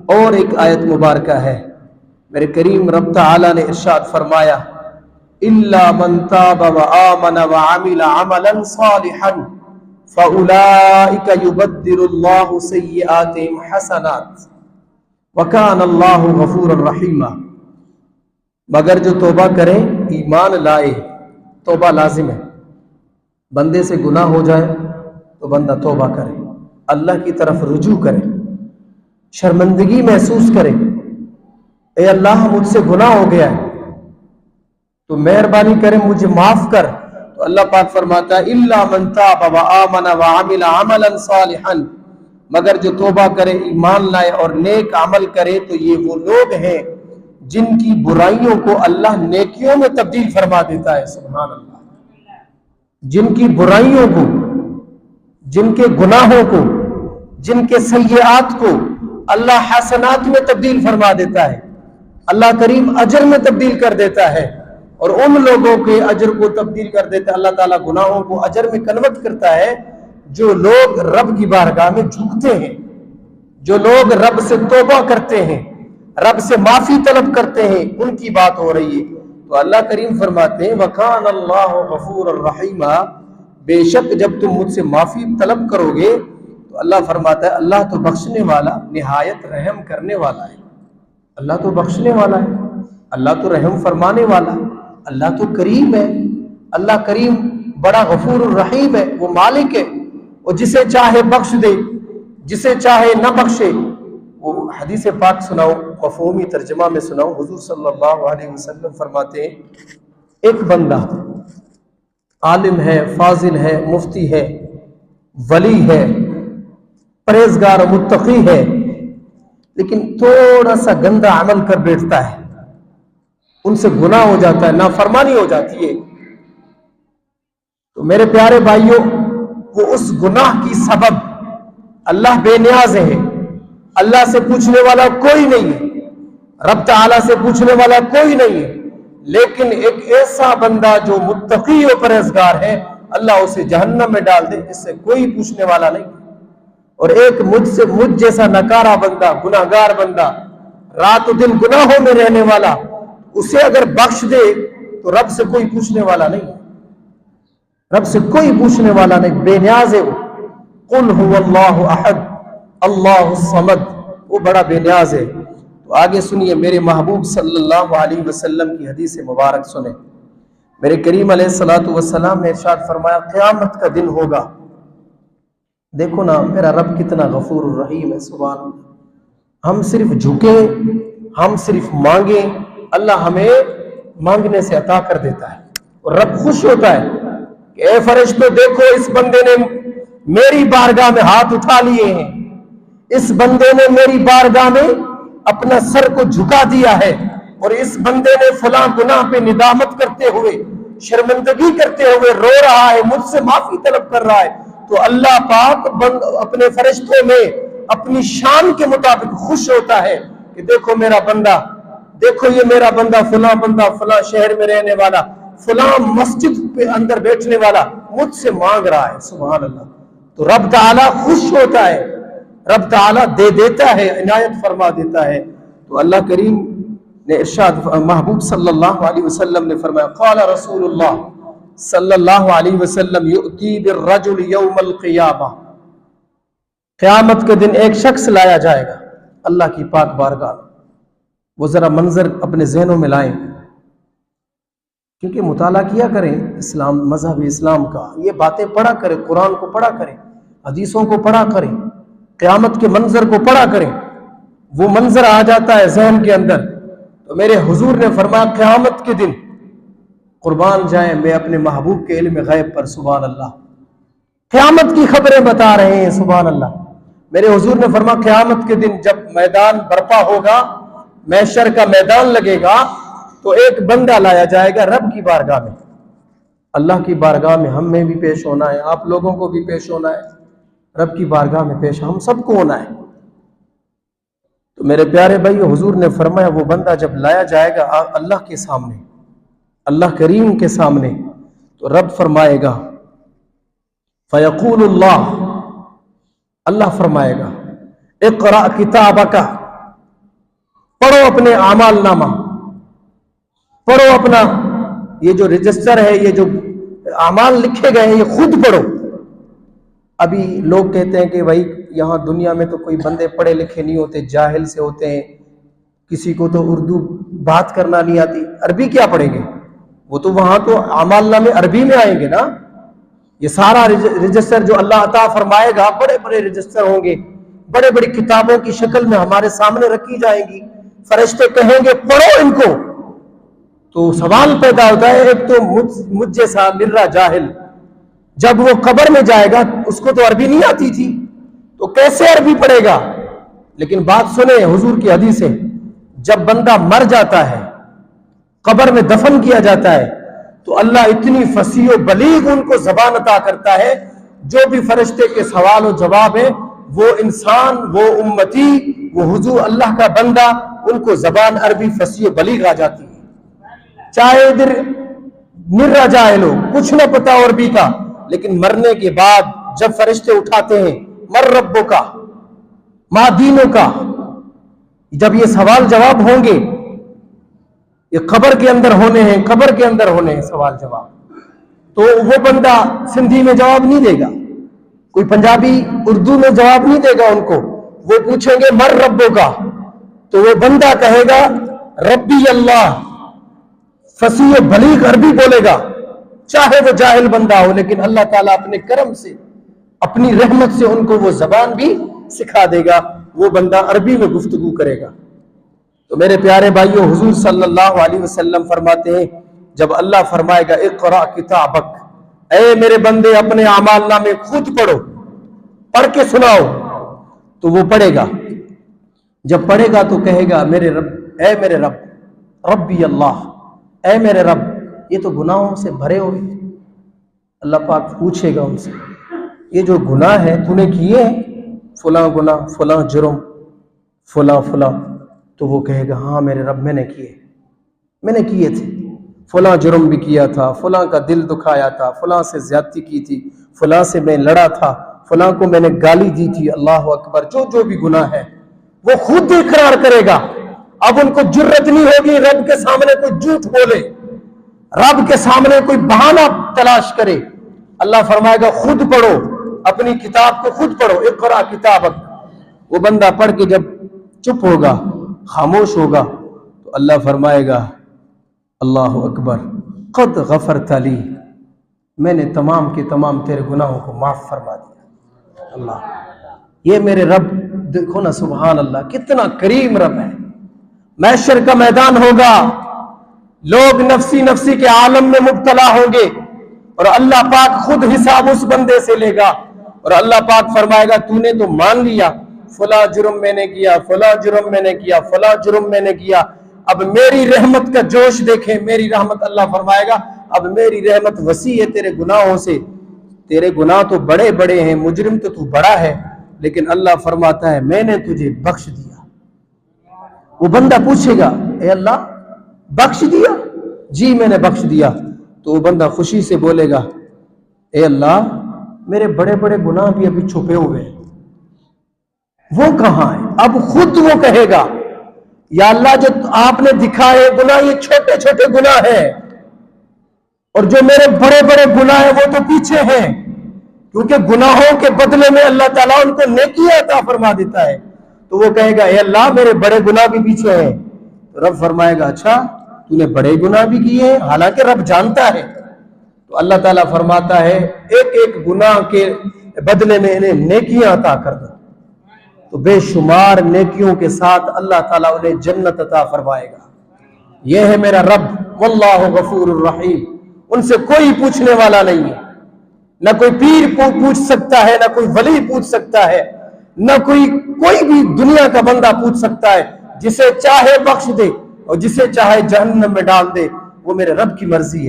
اور ایک آیت مبارکہ ہے، میرے کریم رب تعالی نے ارشاد فرمایا الا من تاب وآمن وعمل عملا صالحا فاولئک یبدل اللہ سیئاتہم حسنات وکان اللہ غفورا رحیما، مگر جو توبہ کرے، ایمان لائے، توبہ لازم ہے، بندے سے گناہ ہو جائے تو بندہ توبہ کرے، اللہ کی طرف رجوع کرے، شرمندگی محسوس کرے، اے اللہ مجھ سے گناہ ہو گیا ہے تو مہربانی کرے مجھے معاف کر، تو اللہ پاک فرماتا ہے الا من تاب وآمن وعمل عملا صالحا، مگر جو توبہ کرے، ایمان لائے اور نیک عمل کرے تو یہ وہ لوگ ہیں جن کی برائیوں کو اللہ نیکیوں میں تبدیل فرما دیتا ہے۔ سبحان اللہ، جن کی برائیوں کو، جن کے گناہوں کو، جن کے سیئات کو اللہ حسنات میں تبدیل فرما دیتا ہے، اللہ کریم اجر میں تبدیل کر دیتا ہے، اور ان لوگوں کے اجر کو تبدیل کر دیتا ہے، اللہ تعالیٰ گناہوں کو اجر میں کنورٹ کرتا ہے جو لوگ رب کی بارگاہ میں جھکتے ہیں، جو لوگ رب سے توبہ کرتے ہیں، رب سے معافی طلب کرتے ہیں، ان کی بات ہو رہی ہے۔ تو اللہ کریم فرماتے ہیں وَكَانَ اللَّهُ غَفُورًا رَحِيمًا، بے شک جب تم مجھ سے معافی طلب کرو گے تو اللہ فرماتا ہے اللہ تو بخشنے والا، نہایت رحم کرنے والا ہے، اللہ تو بخشنے والا ہے، اللہ تو رحم فرمانے والا، اللہ تو کریم ہے، اللہ کریم بڑا غفور الرحیم ہے، وہ مالک ہے، وہ جسے چاہے بخش دے، جسے چاہے نہ بخشے۔ وہ حدیث پاک سناؤ، مفہومی ترجمہ میں سناؤ، حضور صلی اللہ علیہ وسلم فرماتے ہیں ایک بندہ عالم ہے، فاضل ہے، مفتی ہے، ولی ہے، پرہیزگار متقی ہے، لیکن تھوڑا سا گندا عمل کر بیٹھتا ہے، ان سے گناہ ہو جاتا ہے، نافرمانی ہو جاتی ہے، تو میرے پیارے بھائیوں وہ اس گناہ کی سبب اللہ بے نیاز ہے، اللہ سے پوچھنے والا کوئی نہیں ہے، رب تعالیٰ سے پوچھنے والا کوئی نہیں ہے، لیکن ایک ایسا بندہ جو متقی و پرہیزگار ہے اللہ اسے جہنم میں ڈال دے، اس سے کوئی پوچھنے والا نہیں۔ اور ایک مجھ جیسا نکارا بندہ، گناہگار بندہ، رات و دن گناہوں میں رہنے والا، اسے اگر بخش دے تو رب سے کوئی پوچھنے والا نہیں، رب سے کوئی پوچھنے والا نہیں، بے نیاز ہے وہ۔ قل هو اللہ احد اللہ الصمد، وہ بڑا بے نیاز ہے۔ تو آگے سنیے، میرے محبوب صلی اللہ علیہ وسلم کی حدیث مبارک سنیں۔ میرے کریم علیہ الصلوۃ والسلام نے ارشاد فرمایا قیامت کا دن ہوگا، دیکھو نا میرا رب کتنا غفور الرحیم ہے، سبحان اللہ، ہم صرف جھکیں، ہم صرف مانگیں، اللہ ہمیں مانگنے سے عطا کر دیتا ہے، اور رب خوش ہوتا ہے کہ اے فرشتوں دیکھو اس بندے نے میری بارگاہ میں ہاتھ اٹھا لیے ہیں، اس بندے نے میری بارگاہ میں اپنا سر کو جھکا دیا ہے، اور اس بندے نے فلاں گناہ پہ ندامت کرتے ہوئے، شرمندگی کرتے ہوئے رو رہا ہے، مجھ سے معافی طلب کر رہا ہے، تو اللہ پاک اپنے فرشتوں میں اپنی شان کے مطابق خوش ہوتا ہے کہ دیکھو میرا بندہ، دیکھو یہ میرا بندہ فلاں شہر میں رہنے والا، فلاں مسجد پہ اندر بیٹھنے والا مجھ سے مانگ رہا ہے، سبحان اللہ۔ تو رب تعالیٰ خوش ہوتا ہے، رب تعالیٰ دے دیتا ہے، عنایت فرما دیتا ہے۔ تو اللہ کریم نے ارشاد، محبوب صلی اللہ علیہ وسلم نے فرمایا قال رسول اللہ صلی اللہ علیہ وسلم یؤتی بالرجل یوم القیامہ، قیامت کے دن ایک شخص لایا جائے گا اللہ کی پاک بارگاہ میں۔ وہ ذرا منظر اپنے ذہنوں میں لائیں، کیونکہ مطالعہ کیا کریں اسلام، مذہب اسلام کا، یہ باتیں پڑھا کریں، قرآن کو پڑھا کریں، حدیثوں کو پڑھا کریں، قیامت کے منظر کو پڑھا کریں، وہ منظر آ جاتا ہے ذہن کے اندر۔ تو میرے حضور نے فرمایا قیامت کے دن، قربان جائیں میں اپنے محبوب کے علم غیب پر، سبحان اللہ، قیامت کی خبریں بتا رہے ہیں، سبحان اللہ۔ میرے حضور نے فرمایا قیامت کے دن جب میدان برپا ہوگا، محشر کا میدان لگے گا، تو ایک بندہ لایا جائے گا رب کی بارگاہ میں، اللہ کی بارگاہ میں ہمیں بھی پیش ہونا ہے، آپ لوگوں کو بھی پیش ہونا ہے، رب کی بارگاہ میں پیش ہم سب کو ہونا ہے۔ تو میرے پیارے بھائی حضور نے فرمایا وہ بندہ جب لایا جائے گا اللہ کے سامنے، اللہ کریم کے سامنے، تو رب فرمائے گا فیقول اللہ، اللہ فرمائے گا اقرأ کتابک، پڑھو اپنے اعمال نامہ، پڑھو اپنا یہ جو رجسٹر ہے، یہ جو اعمال لکھے گئے ہیں یہ خود پڑھو۔ ابھی لوگ کہتے ہیں کہ بھائی یہاں دنیا میں تو کوئی بندے پڑھے لکھے نہیں ہوتے، جاہل سے ہوتے ہیں، کسی کو تو اردو بات کرنا نہیں آتی، عربی کیا پڑھیں گے؟ وہ تو وہاں تو اعمال نامے عربی میں آئیں گے نا۔ یہ سارا رجسٹر جو اللہ عطا فرمائے گا، بڑے بڑے رجسٹر ہوں گے، بڑے بڑی کتابوں کی شکل میں ہمارے سامنے رکھی جائیں گی، فرشتے کہیں گے پڑھو ان کو۔ تو سوال پیدا ہوتا ہے، ایک تو مجھ جیسا نرا جاہل جب وہ قبر میں جائے گا، اس کو تو عربی نہیں آتی تھی، تو کیسے عربی پڑھے گا؟ لیکن بات سنیں، حضور کی حدیث ہے، جب بندہ مر جاتا ہے، قبر میں دفن کیا جاتا ہے، تو اللہ اتنی فصیح و بلیغ ان کو زبان عطا کرتا ہے، جو بھی فرشتے کے سوال و جواب ہے، وہ انسان، وہ امتی، وہ حضور اللہ کا بندہ، ان کو زبان عربی فصیح و بلیغ آ جاتی ہے۔ چاہے ادھر نرا جاہل ہو، کچھ نہ پتا عربی کا، لیکن مرنے کے بعد جب فرشتے اٹھاتے ہیں، مر ربوں کا، ما دینوں کا، جب یہ سوال جواب ہوں گے، یہ قبر کے اندر ہونے ہیں، قبر کے اندر ہونے ہیں سوال جواب، تو وہ بندہ سندھی میں جواب نہیں دے گا، کوئی پنجابی اردو میں جواب نہیں دے گا ان کو، وہ پوچھیں گے مر ربوں کا، تو وہ بندہ کہے گا ربی اللہ، فصیح و بلیغ عربی بولے گا، چاہے وہ جاہل بندہ ہو، لیکن اللہ تعالیٰ اپنے کرم سے، اپنی رحمت سے ان کو وہ زبان بھی سکھا دے گا، وہ بندہ عربی میں گفتگو کرے گا۔ تو میرے پیارے بھائیو، حضور صلی اللہ علیہ وسلم فرماتے ہیں، جب اللہ فرمائے گا اقرأ کتابک، اے میرے بندے اپنے اعمال نامے خود پڑھو، پڑھ کے سناؤ، تو وہ پڑھے گا۔ جب پڑھے گا تو کہے گا میرے رب، اے میرے رب، ربی اللہ، اے میرے رب، یہ تو گناہوں سے بھرے ہوئے۔ اللہ پاک پوچھے گا ان سے، یہ جو گناہ ہے تو نے کیے ہیں، فلاں گناہ، فلاں جرم، فلاں فلاں، تو وہ کہے گا ہاں میرے رب میں نے کیے تھے، فلاں جرم بھی کیا تھا، فلاں کا دل دکھایا تھا، فلاں سے زیادتی کی تھی، فلاں سے میں لڑا تھا، فلاں کو میں نے گالی دی تھی۔ اللہ اکبر، جو بھی گناہ ہے وہ خود اقرار کرے گا۔ اب ان کو جرت نہیں ہوگی رب کے سامنے کوئی جھوٹ بولے، رب کے سامنے کوئی بہانہ تلاش کرے۔ اللہ فرمائے گا خود پڑھو، اپنی کتاب کو خود پڑھو، اقرا کتابک۔ وہ بندہ پڑھ کے جب چپ ہوگا، خاموش ہوگا، تو اللہ فرمائے گا اللہ اکبر، قد غفرت لی، میں نے تمام کے تمام تیرے گناہوں کو معاف فرما دیا۔ اللہ، یہ میرے رب، دیکھو نا، سبحان اللہ، کتنا کریم رب ہے۔ محشر کا میدان ہوگا، لوگ نفسی نفسی کے عالم میں مبتلا ہوں گے، اور اللہ پاک خود حساب اس بندے سے لے گا، اور اللہ پاک فرمائے گا تو نے تو مان لیا، فلاں جرم میں نے کیا، فلاں جرم میں نے کیا، فلاں جرم میں نے کیا، اب میری رحمت کا جوش دیکھیں، میری رحمت، اللہ فرمائے گا اب میری رحمت وسیع ہے تیرے گناہوں سے، تیرے گناہ تو بڑے بڑے ہیں، مجرم تو بڑا ہے، لیکن اللہ فرماتا ہے میں نے تجھے بخش دیا۔ وہ بندہ پوچھے گا اے اللہ بخش دیا؟ جی میں نے بخش دیا۔ تو وہ بندہ خوشی سے بولے گا اے اللہ میرے بڑے بڑے گناہ بھی ابھی چھپے ہوئے ہیں، وہ کہاں ہیں؟ اب خود وہ کہے گا یا اللہ جو آپ نے دکھائے گناہ یہ چھوٹے چھوٹے گناہ ہیں، اور جو میرے بڑے بڑے گناہ ہیں وہ تو پیچھے ہیں، کیونکہ گناہوں کے بدلے میں اللہ تعالیٰ ان کو نیکی عطا فرما دیتا ہے۔ تو وہ کہے گا اے اللہ میرے بڑے گناہ بھی پیچھے ہیں۔ تو رب فرمائے گا اچھا تو نے بڑے گناہ بھی کیے ہیں، حالانکہ رب جانتا ہے۔ تو اللہ تعالیٰ فرماتا ہے ایک ایک گناہ کے بدلے میں انہیں نیکیاں عطا کر دو، تو بے شمار نیکیوں کے ساتھ اللہ تعالیٰ انہیں جنت عطا فرمائے گا۔ یہ ہے میرا رب، واللہ غفور الرحیم، ان سے کوئی پوچھنے والا نہیں ہے، نہ کوئی پیر پوچھ سکتا ہے، نہ کوئی ولی پوچھ سکتا ہے، نہ کوئی بھی دنیا کا بندہ پوچھ سکتا ہے۔ جسے چاہے بخش دے اور جسے چاہے جہنم میں ڈال دے، وہ میرے رب کی مرضی ہے۔